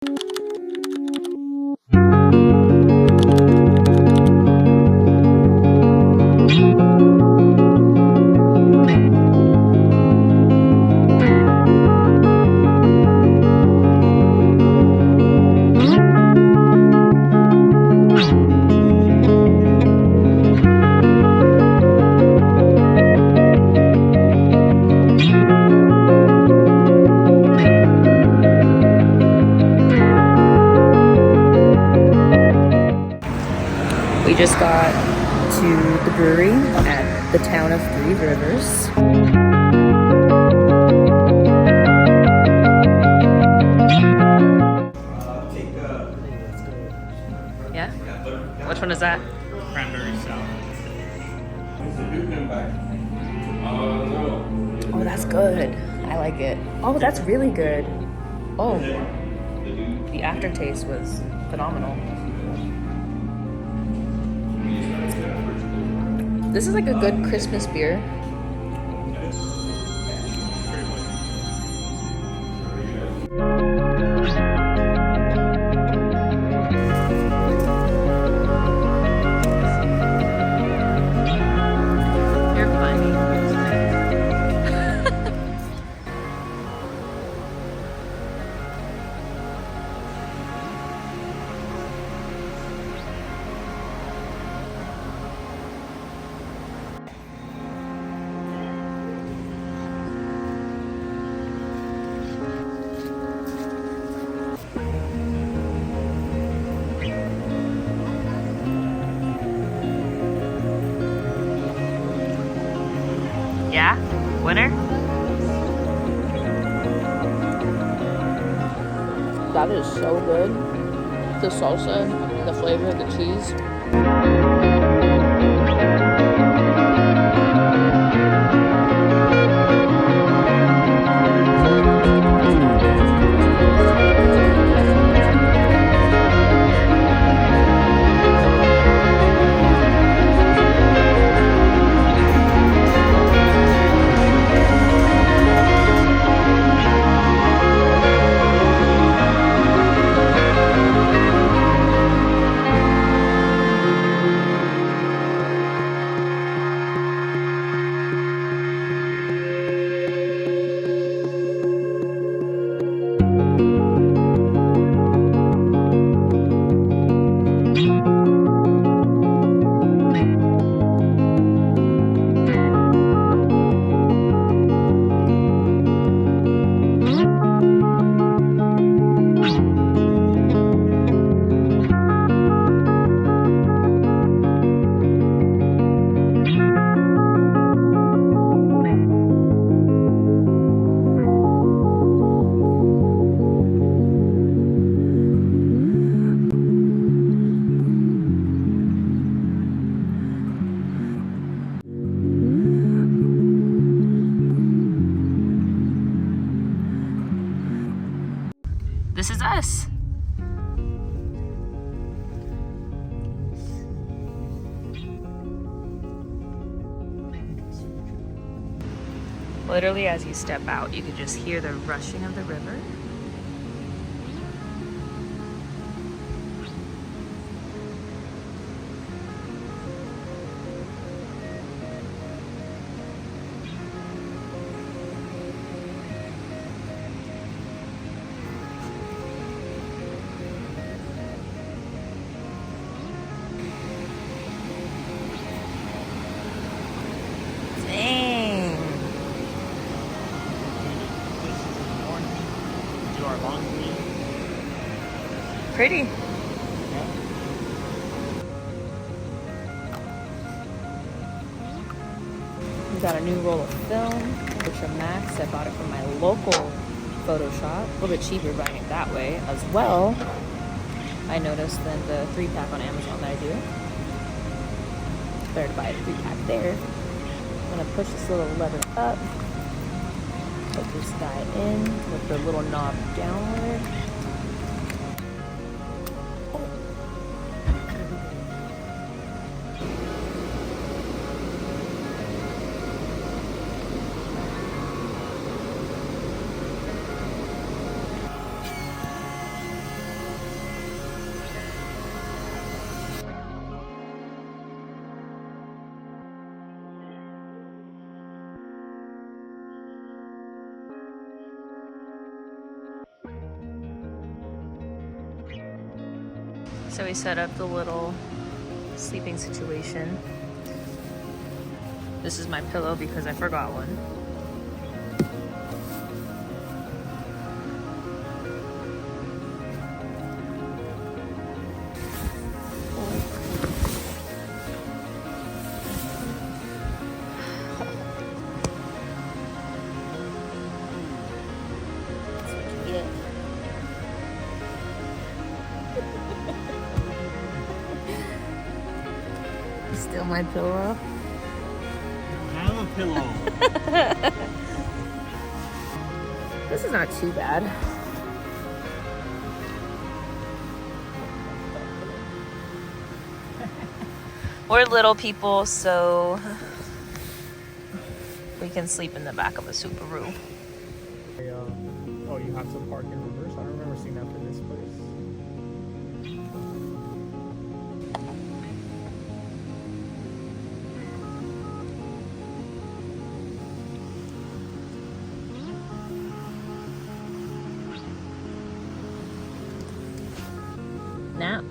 We just got to the brewery at the town of Three Rivers. Yeah? Which one is that? Cranberry salad. Oh, that's good. I like it. Oh, that's really good. Oh, the aftertaste was phenomenal. This is like a good Christmas beer. You're funny. Yeah? Winner? That is so good. The salsa, the flavor of the cheese. This is us. Literally, as you step out, you can just hear the rushing of the river. Pretty. We got a new roll of film, which are Max. I bought it from my local photo shop. A little bit cheaper buying it that way as well. I noticed than the 3-pack on Amazon that I do. Better to buy a 3-pack there. I'm gonna push this little lever up. Put this guy in with the little knob downward. So we set up the little sleeping situation. This is my pillow because I forgot one. Still my pillow. I have a pillow. This is not too bad. We're little people, so we can sleep in the back of a Subaru. Oh, you have to park in reverse? I don't remember seeing that for this place. Nap.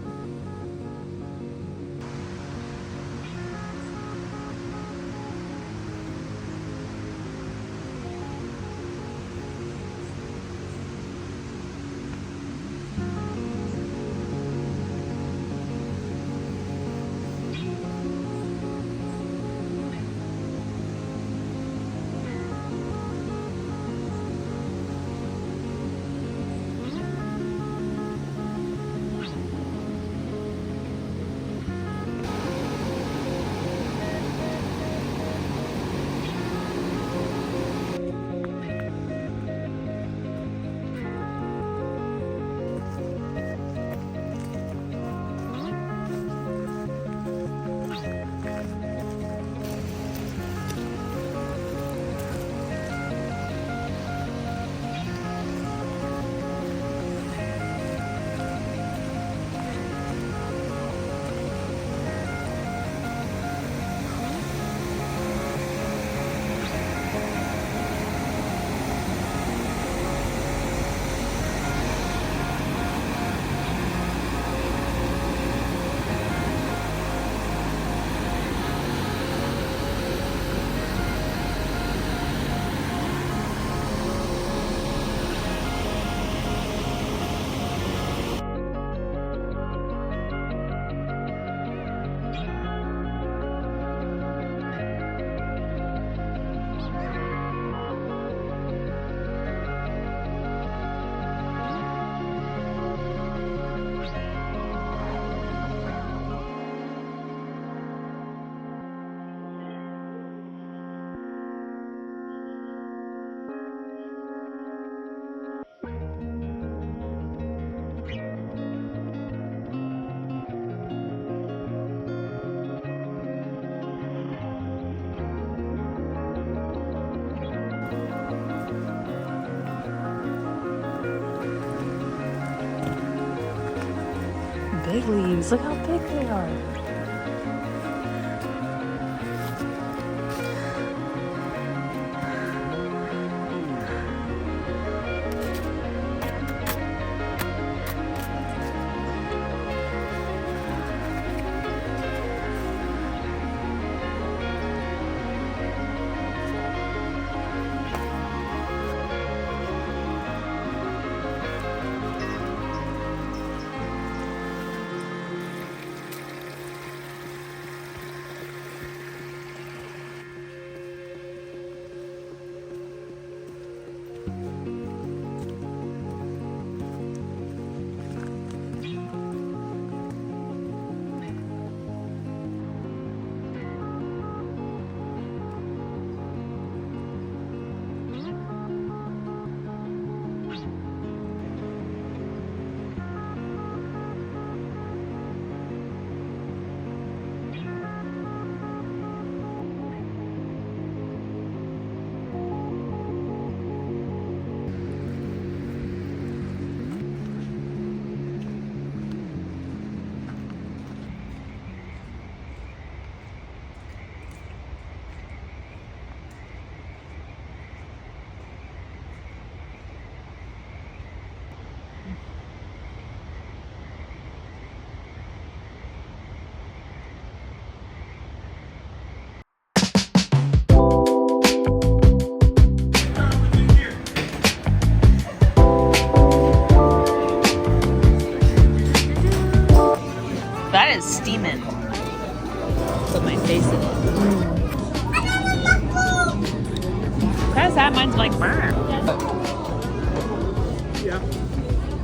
Big leaves, look how big they are.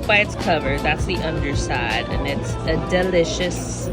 by its cover. That's the underside, and it's a delicious.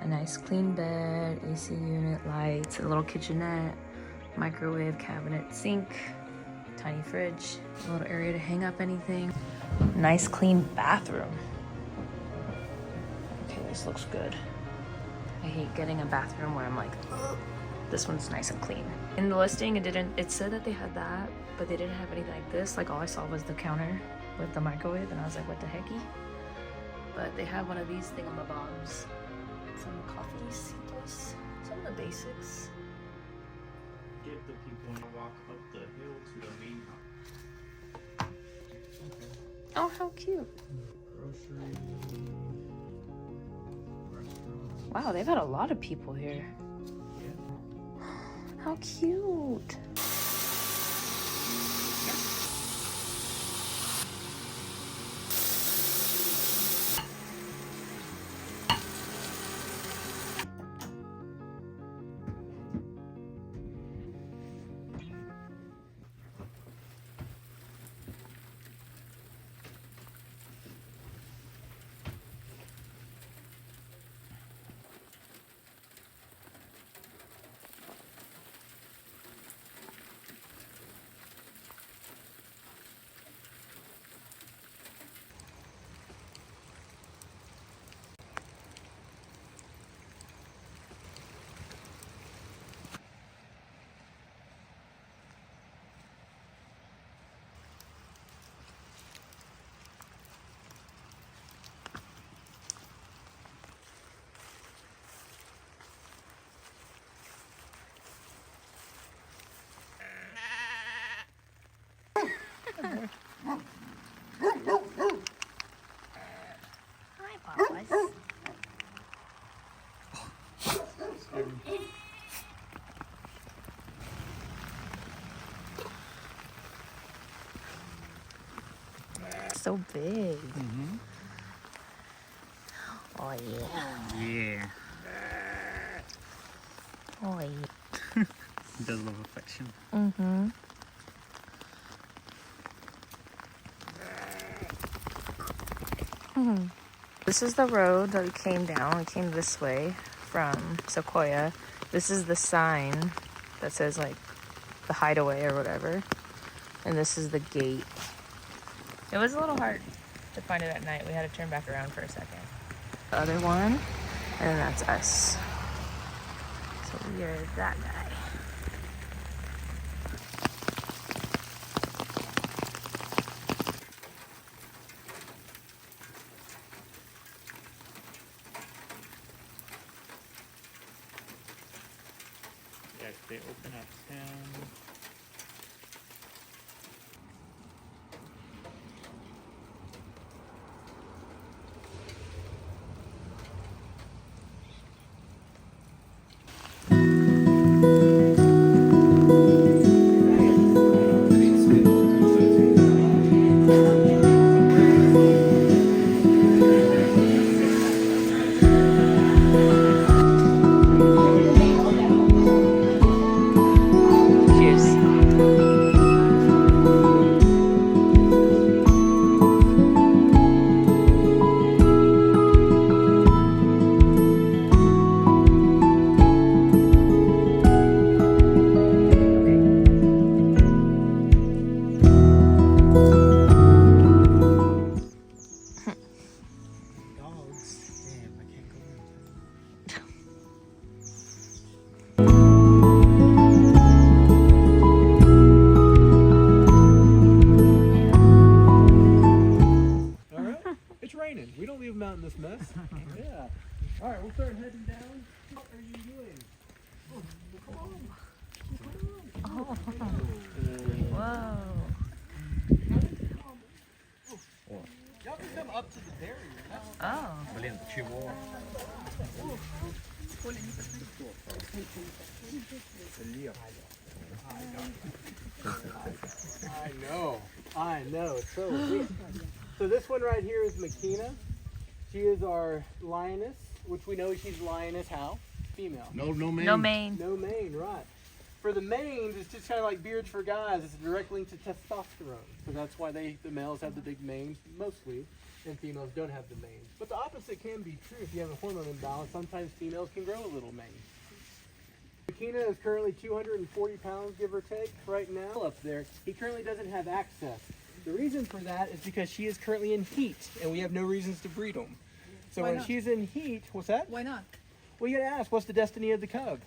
A nice clean bed, AC unit, lights, a little kitchenette, microwave, cabinet, sink, tiny fridge, a little area to hang up anything. Nice clean bathroom. Okay, this looks good. I hate getting a bathroom where I'm like, ugh. This one's nice and clean. In the listing, it said that they had that, but they didn't have anything like this. Like all I saw was the counter with the microwave, and I was like, what the hecky? But they have one of these thingamabobs. Some coffee simples, some of the basics. Get the people to walk up the hill to the main house. Oh, how cute. Grocery. Restaurant. Wow, they've had a lot of people here. Yeah. How cute. Hi, Papas. So big. Mm-hmm. Oh yeah. Yeah. Oh yeah. He does love affection. Mm-hmm. This is the road that we came down. We came this way from Sequoia. This is the sign that says like the hideaway or whatever. And this is the gate. It was a little hard to find it at night. We had to turn back around for a second. The other one, and then that's us. So we are that guy. Yes, they open at 10. Cheers. Dogs. Damn, I can't go in. All right. It's raining. We don't leave them out in this mess. Yeah. All right, we'll start heading down. What are you doing? Oh, come on. Oh. Whoa. Y'all can come up to the dairy. Oh. Valiente chihuahua. I know. It's so weird. So this one right here is Makina. She is our lioness, which we know she's lioness how? Female. No mane. No mane. No mane, right. For the manes, it's just kind of like beards for guys. It's a direct link to testosterone. So that's why the males have the big manes, mostly. and females don't have the mane. But the opposite can be true. If you have a hormone imbalance, sometimes females can grow a little mane. Makina is currently 240 pounds, give or take, right now up there. He currently doesn't have access. The reason for that is because she is currently in heat, and we have no reasons to breed them. So Why when not? she's in heat, what's that? Why not? Well, you gotta ask, what's the destiny of the cub?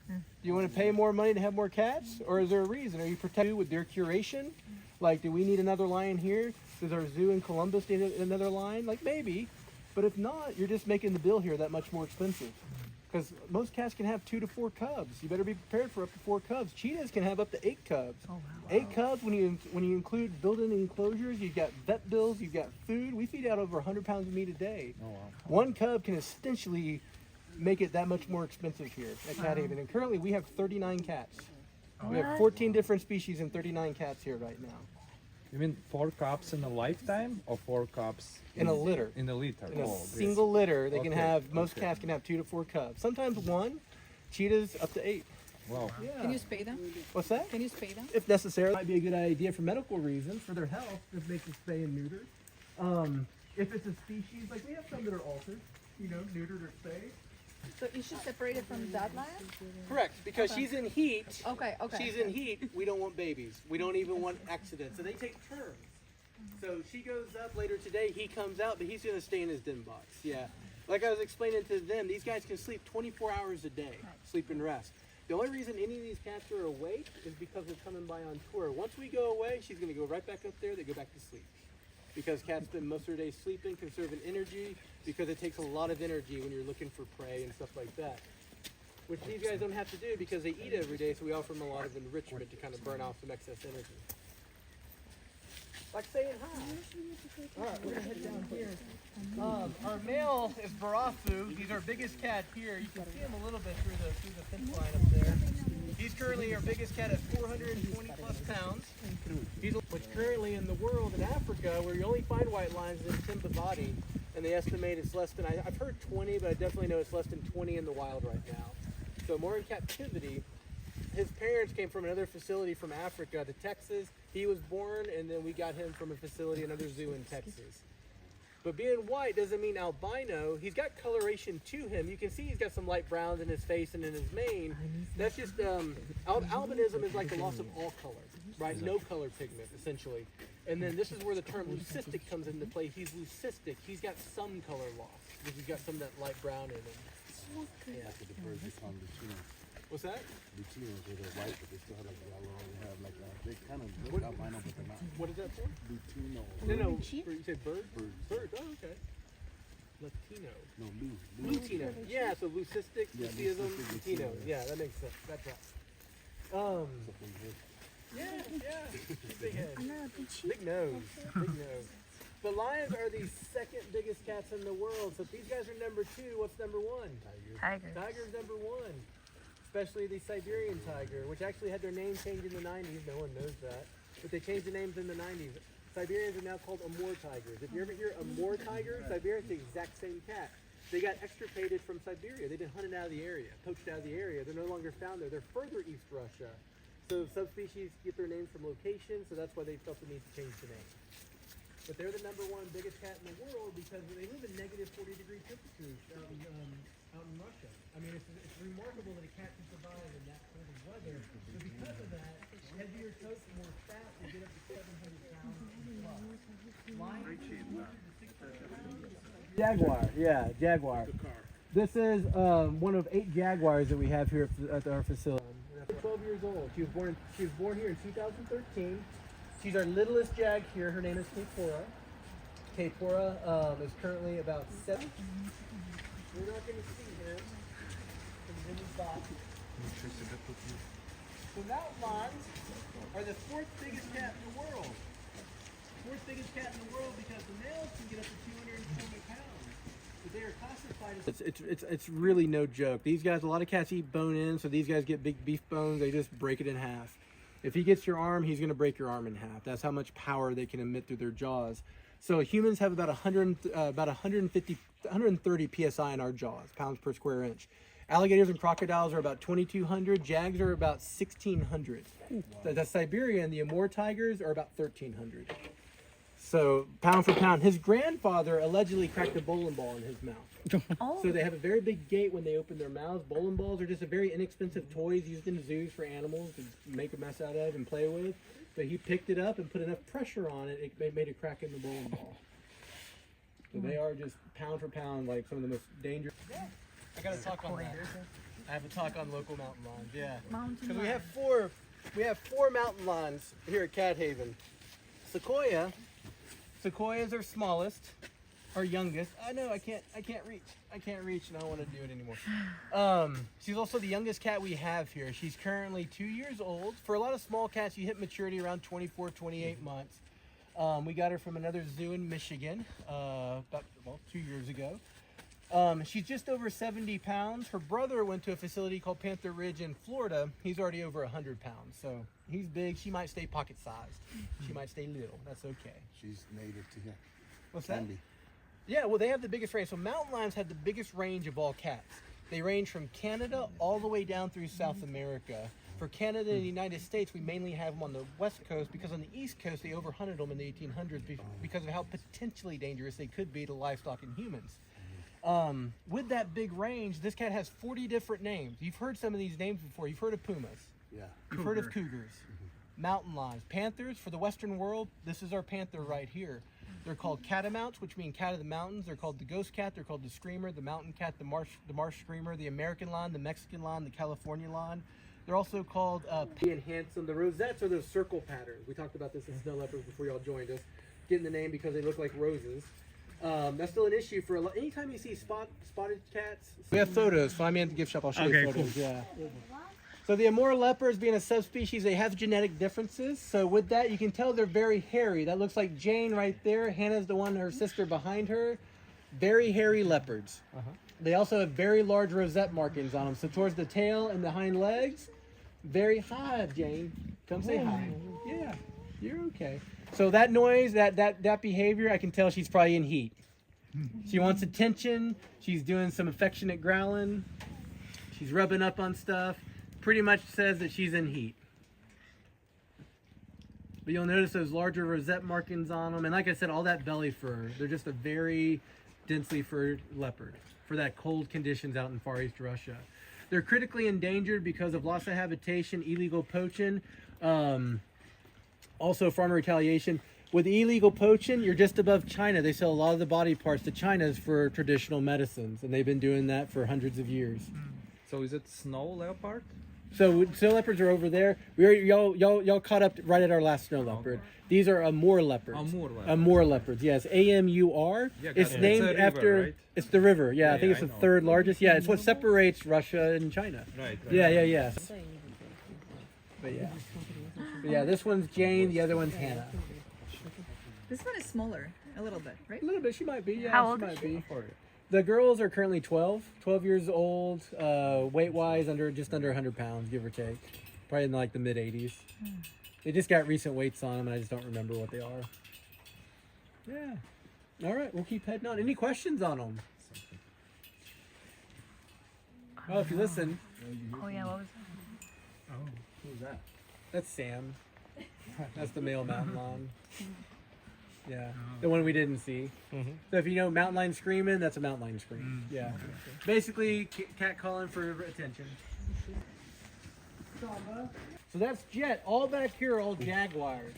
Do you want to pay more money to have more cats, or is there a reason? Are you protected with their curation? Like, do we need another lion here? Does our zoo in Columbus need another lion? Like, maybe. But if not, you're just making the bill here that much more expensive. Because most cats can have 2 to 4 cubs. You better be prepared for up to 4 cubs. Cheetahs can have up to 8 cubs. Oh, wow. 8 cubs, when you include built-in enclosures, you've got vet bills, you've got food. We feed out over 100 pounds of meat a day. Oh, wow. 1 cub can essentially make it that much more expensive here at Cat Haven. And currently we have 39 cats. We have 14 different species and 39 cats here right now. You mean 4 cubs in a lifetime or 4 cubs In a litter. in a litter? In a Oh, great. single litter, they can Okay, have, most okay. cats can have 2 to 4 cubs. Sometimes 1, cheetahs up to 8. Wow. Yeah. Can you spay them? What's that? Can you spay them? If necessary, might be a good idea for medical reasons, for their health, to make them spay and neuter. If it's a species, like we have some that are altered, you know, neutered or spayed. So is she separated from that lion? Correct, because she's in heat. Okay, okay. She's in heat. We don't want babies. We don't even want accidents. So they take turns. So she goes up later today. He comes out, but he's going to stay in his den box. Yeah. Like I was explaining to them, these guys can sleep 24 hours a day, sleep and rest. The only reason any of these cats are awake is because they're coming by on tour. Once we go away, she's going to go right back up there. They go back to sleep. Because cats spend most of their day sleeping, conserving energy, because it takes a lot of energy when you're looking for prey and stuff like that. Which these guys don't have to do because they eat every day, so we offer them a lot of enrichment to kind of burn off some excess energy. Like saying hi. All right, we're gonna head down here. Our male is Barafu. He's our biggest cat here. You can see him a little bit through the fence line up there. He's currently our biggest cat at 420 plus pounds. He's which currently in the world in Africa, where you only find white lions in Timbuktu, and they estimate it's less than, I've heard 20, but I definitely know it's less than 20 in the wild right now. So more in captivity. His parents came from another facility from Africa to Texas. He was born, and then we got him from a facility, another zoo in Texas. But being white doesn't mean albino. He's got coloration to him. You can see he's got some light browns in his face and in his mane. That's just, albinism is like the loss of all color, right? No color pigment, essentially. And then this is where the term leucistic comes into play. He's leucistic. He's got some color loss, because he's got some of that light brown in him. Yeah. The birds they call them Lutinos. What's that? Lutinos, where they're white, but they still have like yellow. They have like they kind of What- look albino, but they're not. What is that for? Lutino. No, you said bird? Birds. Bird, oh, okay. Latino. No, Lutino. Yeah, so leucistic, Yeah, luteism, leucistic, Latino. Latino. Yeah, that makes sense. That's right. Yeah. Big head. Big nose. Big nose. The lions are the second biggest cats in the world. So if these guys are number 2, what's number 1? Tiger. Tiger's number 1. Especially the Siberian tiger, which actually had their name changed in the 90s. No one knows that. But they changed the names in the 90s. Siberians are now called Amur tigers. If you ever hear Amur tiger, Siberian's the exact same cat. They got extirpated from Siberia. They've been hunted out of the area, poached out of the area. They're no longer found there. They're further East Russia. So subspecies get their names from location, so that's why they felt the need to change the name. But they're the number 1 biggest cat in the world because they live in negative 40-degree temperatures out in Russia. I mean, it's remarkable that a cat can survive in that cold of weather. So because of that, heavier coats, more fat, they get up to 700 pounds plus. Jaguar, yeah, jaguar. This is one of 8 jaguars that we have here at our facility. 12 years old. She was born here in 2013. She's our littlest jag here. Her name is Sequoia. Sequoia is currently about 7. We're not going to see him in his box. So that lions are the 4th biggest cat in the world. 4th biggest cat in the world because the males can get up to 220 pounds. But they are classified as... It's really no joke. These guys, a lot of cats eat bone-in, so these guys get big beef bones. They just break it in half. If he gets your arm, he's going to break your arm in half. That's how much power they can emit through their jaws. So humans have about 130 psi in our jaws, pounds per square inch. Alligators and crocodiles are about 2,200. Jags are about 1,600. The Siberian, the Amur tigers are about 1,300. So pound for pound, his grandfather allegedly cracked a bowling ball in his mouth. Oh. So they have a very big gate when they open their mouths. Bowling balls are just a very inexpensive toys used in zoos for animals to make a mess out of and play with. But he picked it up and put enough pressure on it, it made a crack in the bowling ball. So they are just pound for pound like some of the most dangerous. I got to talk on that. I have a talk on local mountain lions. Yeah. Because we have four mountain lions here at Cat Haven. Sequoia. Sequoia is our smallest, our youngest. I know I can't reach. I can't reach, and I don't want to do it anymore. She's also the youngest cat we have here. She's currently 2 years old. For a lot of small cats, you hit maturity around 24, 28 months. We got her from another zoo in Michigan about 2 years ago. She's just over 70 pounds. Her brother went to a facility called Panther Ridge in Florida. He's already over 100 pounds. So he's big. She might stay pocket sized. She might stay little. That's okay. She's native to here. What's that? Sandy. Yeah, well, they have the biggest range. So mountain lions have the biggest range of all cats. They range from Canada all the way down through South America. For Canada and the United States, we mainly have them on the West Coast because on the East Coast, they overhunted them in the 1800s because of how potentially dangerous they could be to livestock and humans. With that big range, this cat has 40 different names. You've heard some of these names before. You've heard of pumas. Yeah. You've heard of cougars. Mountain lions. Panthers, for the Western world, this is our panther right here. They're called catamounts, which mean cat of the mountains. They're called the ghost cat. They're called the screamer, the mountain cat, the marsh screamer, the American lion, the Mexican lion, the California lion. They're also called and handsome. The rosettes are those circle patterns. We talked about this in snow leopards before y'all joined us. Getting the name because they look like roses. That's still an issue for anytime you see spotted cats. We have photos. Fly me at the gift shop. I'll show you photos. Cool. Yeah. So the Amur leopards, being a subspecies, they have genetic differences. So with that, you can tell they're very hairy. That looks like Jane right there. Hannah's the one, her sister behind her. Very hairy leopards. They also have very large rosette markings on them. So towards the tail and the hind legs, very hi, Jane. Come say hi. Yeah, you're okay. So that noise, that behavior, I can tell she's probably in heat. She wants attention. She's doing some affectionate growling. She's rubbing up on stuff. Pretty much says that she's in heat. But you'll notice those larger rosette markings on them. And like I said, all that belly fur. They're just a very densely furred leopard for that cold conditions out in Far East Russia. They're critically endangered because of loss of habitation, illegal poaching, also farmer retaliation. With illegal poaching, you're just above China. They sell a lot of the body parts to China for traditional medicines, and they've been doing that for hundreds of years. So is it snow leopard? So snow leopards are over there. Y'all caught up right at our last snow leopard. These are Amur leopards. Amur leopards, yes. AMUR. Yeah, it's it. named It's a river, after. right? It's the river. Yeah, I think yeah, it's I the know. third largest. Yeah, it's what separates Russia and China. Right. Yeah. But yeah, this one's Jane. The other one's Hannah. This one is smaller, a little bit, right? A little bit. She might be. Yeah, How old she is might be. The girls are currently 12 years old. Weight-wise, just under 100 pounds, give or take. Probably in like the mid 80s. They just got recent weights on them, and I just don't remember what they are. Yeah. All right, we'll keep heading on. Any questions on them? Oh, if you listen. Oh yeah, what was that? Who's that? That's Sam. That's the male mountain lion. Yeah, the one we didn't see. So if you know mountain lion screaming, that's a mountain lion scream. Yeah. Basically, cat calling for attention. So that's Jet. All back here are all jaguars.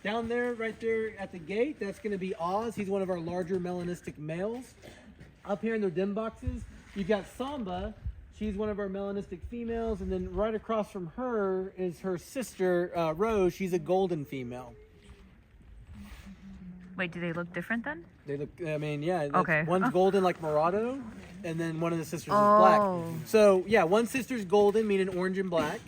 Down there, right there at the gate, that's going to be Oz. He's one of our larger melanistic males. Up here in their den boxes, you've got Samba. She's one of our melanistic females. And then right across from her is her sister, Rose. She's a golden female. Wait, do they look different then? They look, I mean, yeah. Okay. One's golden like Murado, and then one of the sisters is black. So, yeah, one sister's golden, meaning orange and black,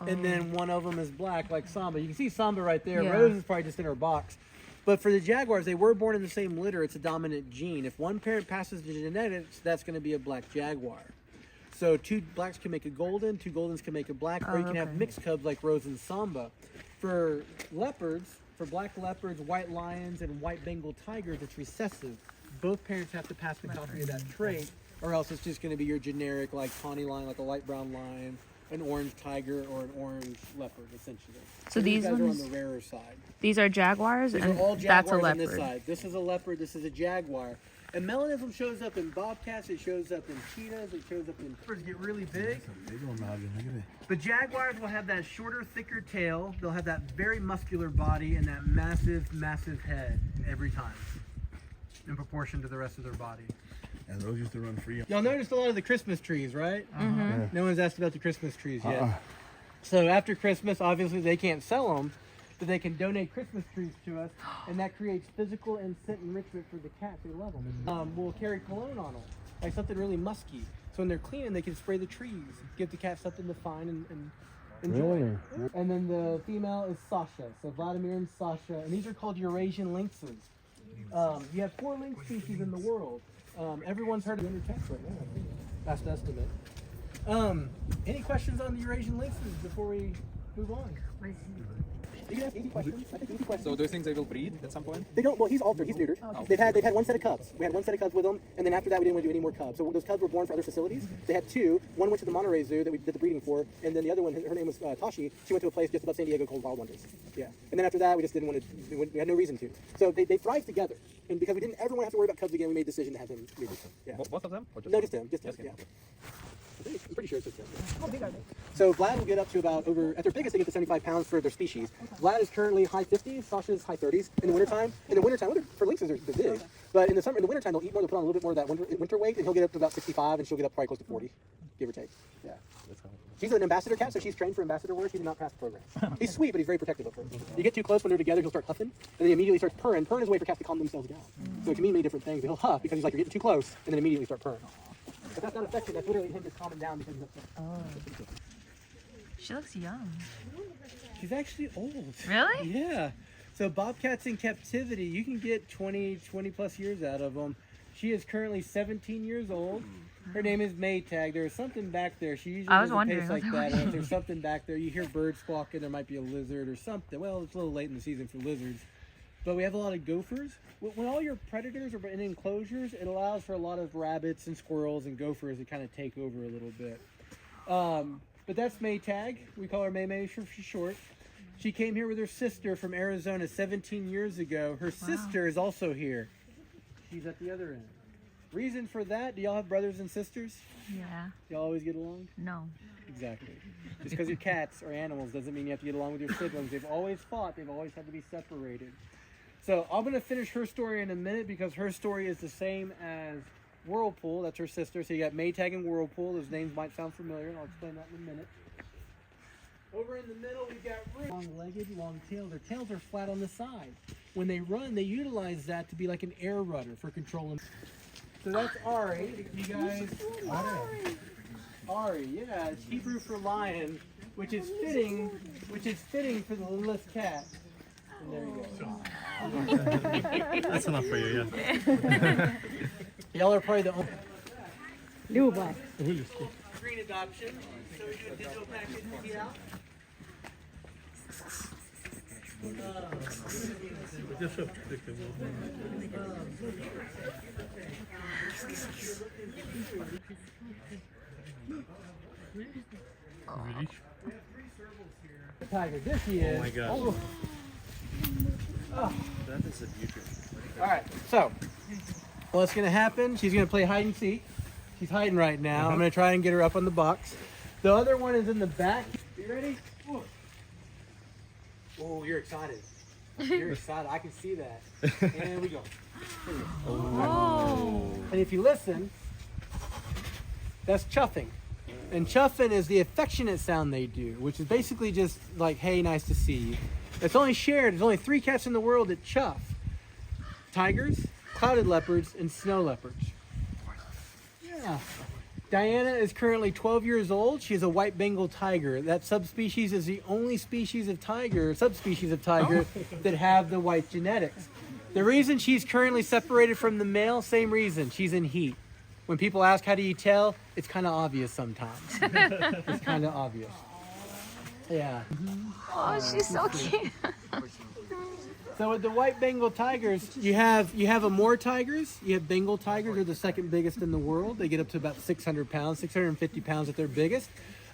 and then one of them is black like Samba. You can see Samba right there. Yeah. Rose is probably just in her box. But for the jaguars, they were born in the same litter. It's a dominant gene. If one parent passes the genetics, that's going to be a black jaguar. So two blacks can make a golden, two goldens can make a black, or you can have mixed cubs like Rose and Samba. For leopards, for black leopards, white lions, and white Bengal tigers, it's recessive. Both parents have to pass the copy of that trait, or else it's just going to be your generic, like tawny lion, like a light brown lion, an orange tiger or an orange leopard, essentially. So these guys are on ones- the rarer side. These are jaguars, These and are all that's a jaguars on this leopard. side. This is a leopard. This is a jaguar. And melanism shows up in bobcats. It shows up in cheetahs. It shows up in leopards get really big. But jaguars will have that shorter, thicker tail. They'll have that very muscular body and that massive, massive head every time, in proportion to the rest of their body. And those used to run free. Y'all noticed a lot of the Christmas trees, right? Mm-hmm. No one's asked about the Christmas trees yet. So after Christmas, obviously they can't sell them, but they can donate Christmas trees to us, and that creates physical and scent enrichment for the cats. They love them. We'll carry cologne on them, like something really musky. So when they're cleaning, they can spray the trees, give the cat something to find and enjoy. Really? And then the female is Sasha, so Vladimir and Sasha, and these are called Eurasian lynxes. You have 4 lynx species in the world. Everyone's heard of 100 cats right now, I think. Best estimate. Any questions on the Eurasian lynxes before we move on? You can ask easy questions. I think easy questions. So do you think they will breed at some point? They don't. Well, he's altered. He's neutered. They've had 1 set of cubs. We had 1 set of cubs with them, and then after that, we didn't want to do any more cubs. So those cubs were born for other facilities. They had 2. One went to the Monterey Zoo that we did the breeding for, and then the other one, her name was Tashi. She went to a place just above San Diego called Wild Wonders. Yeah. And then after that, we just didn't want to. We had no reason to. So they thrive together, and because we didn't ever want to have to worry about cubs again, we made the decision to have them breeding. Yeah. Both of them? Or just No, one? just him. Just him. Just him. Yeah. I'm pretty sure it's just him. How big are they? So Vlad will get up to about at their biggest, they get to 75 pounds for their species. Vlad is currently high 50s, Sasha's high 30s. In the wintertime, for lynxes, they're big. But in the wintertime, they'll eat more, they'll put on a little bit more of that winter weight, and he'll get up to about 65, and she'll get up probably close to 40, give or take. Yeah. She's an ambassador cat, so she's trained for ambassador work. She did not pass the program. He's sweet, but he's very protective of her. You get too close when they're together, he'll start huffing, and then he immediately starts purring. Purring is a way for cats to calm themselves down. So it can mean many different things. He'll huff because he's like, you're getting too close, and then immediately start purring. But that's not affection, that's literally him just calming down because he's upset. She looks young. She's actually old. Really? Yeah. So bobcats in captivity, you can get 20 plus years out of them. She is currently 17 years old. Her name is Maytag. There's something back there. She usually I was does a wondering pace what like they that. were. And if there's something back there, you hear birds squawking. There might be a lizard or something. Well, it's a little late in the season for lizards. But we have a lot of gophers. When all your predators are in enclosures, it allows for a lot of rabbits and squirrels and gophers to kind of take over a little bit. But that's Maytag. We call her May for short. She came here with her sister from Arizona 17 years ago. Her sister is also here. She's at the other end. Reason for that, do y'all have brothers and sisters? Yeah. Y'all always get along? No. Exactly. Just because you're cats or animals doesn't mean you have to get along with your siblings. They've always fought. They've always had to be separated. So I'm going to finish her story in a minute because her story is the same as Whirlpool. That's her sister. So you got Maytag and Whirlpool. Those names might sound familiar, and I'll explain that in a minute. Over in the middle, we've got long-legged, long-tailed. Their tails are flat on the side. When they run, they utilize that to be like an air rudder for controlling. So that's Ari. You guys, Ari, yeah, it's Hebrew for lion, which is fitting for the littlest cat. And there you go. That's enough for you, yeah. Y'all are probably the only Little black. green adoption. So we do a digital package to see out. Tiger, this he is. Oh my gosh. Oh. That is a beauty. All right, so what's gonna happen? She's gonna play hide and seek. She's hiding right now. I'm gonna try and get her up on the box. The other one is in the back. You ready? Ooh. Oh, you're excited. You're excited. I can see that. And we go. Oh. And if you listen, that's chuffing. And chuffing is the affectionate sound they do, which is basically just like, hey, nice to see you. It's only shared. There's only 3 cats in the world that chuff. Tigers, clouded leopards, and snow leopards. Yeah. Diana is currently 12 years old. She is a white Bengal tiger. That subspecies is the only species of tiger, subspecies of tiger, that have the white genetics. The reason she's currently separated from the male, same reason. She's in heat. When people ask how do you tell, it's kind of obvious sometimes. It's kind of obvious. Yeah. Oh, she's so cute. So with the white Bengal tigers, you have Amur tigers, you have Bengal tigers. They're the second biggest in the world. They get up to about 600 pounds, 650 pounds at their biggest.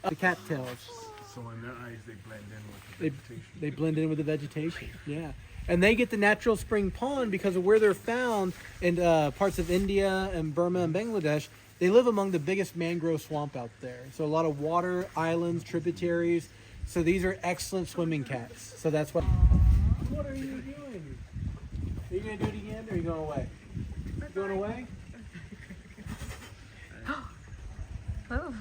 The cattails. So in their eyes, they blend in with the They, vegetation. they blend in with the vegetation. Yeah. And they get the natural spring pond because of where they're found in parts of India and Burma and Bangladesh. They live among the biggest mangrove swamp out there. So a lot of water, islands, tributaries. So these are excellent swimming cats. So that's what. What are you doing? Are you going to do it again or are you going away? You going away? Oh.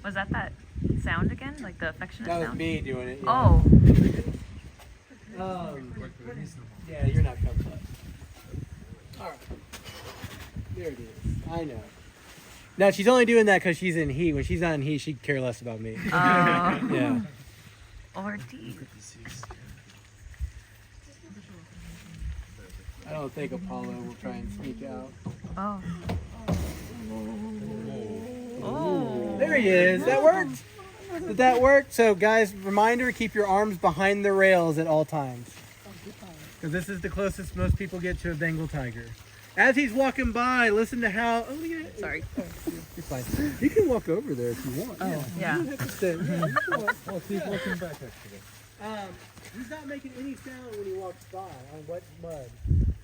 Was that sound again? Like the affectionate That was sound? me doing it. Oh. Yeah, you're not coming up. All right. There it is. I know. Now she's only doing that because she's in heat. When she's not in heat, she'd care less about me. Yeah. Or D. I don't think Apollo will try and sneak out. Oh. Oh. There he is. That worked. Did that work? So guys, reminder, keep your arms behind the rails at all times. Because this is the closest most people get to a Bengal tiger. As he's walking by, listen to how... Oh, look at it. Sorry. You're fine. You can walk over there if you want. Oh, yeah. You don't have to stay. Yeah, you can walk. Oh, he's looking back actually. He's not making any sound when he walks by on wet mud.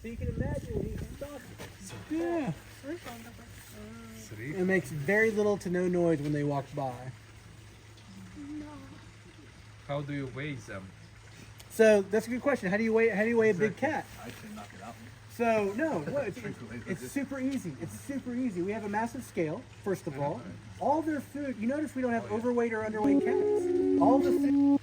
So you can imagine when he's stopping. Yeah. It makes very little to no noise when they walk by. How do you weigh them? So that's a good question. How do you weigh a big cat? I can knock it out. So no, it's super easy. It's super easy. We have a massive scale, first of all. All their food, you notice we don't have overweight or underweight cats. All the food.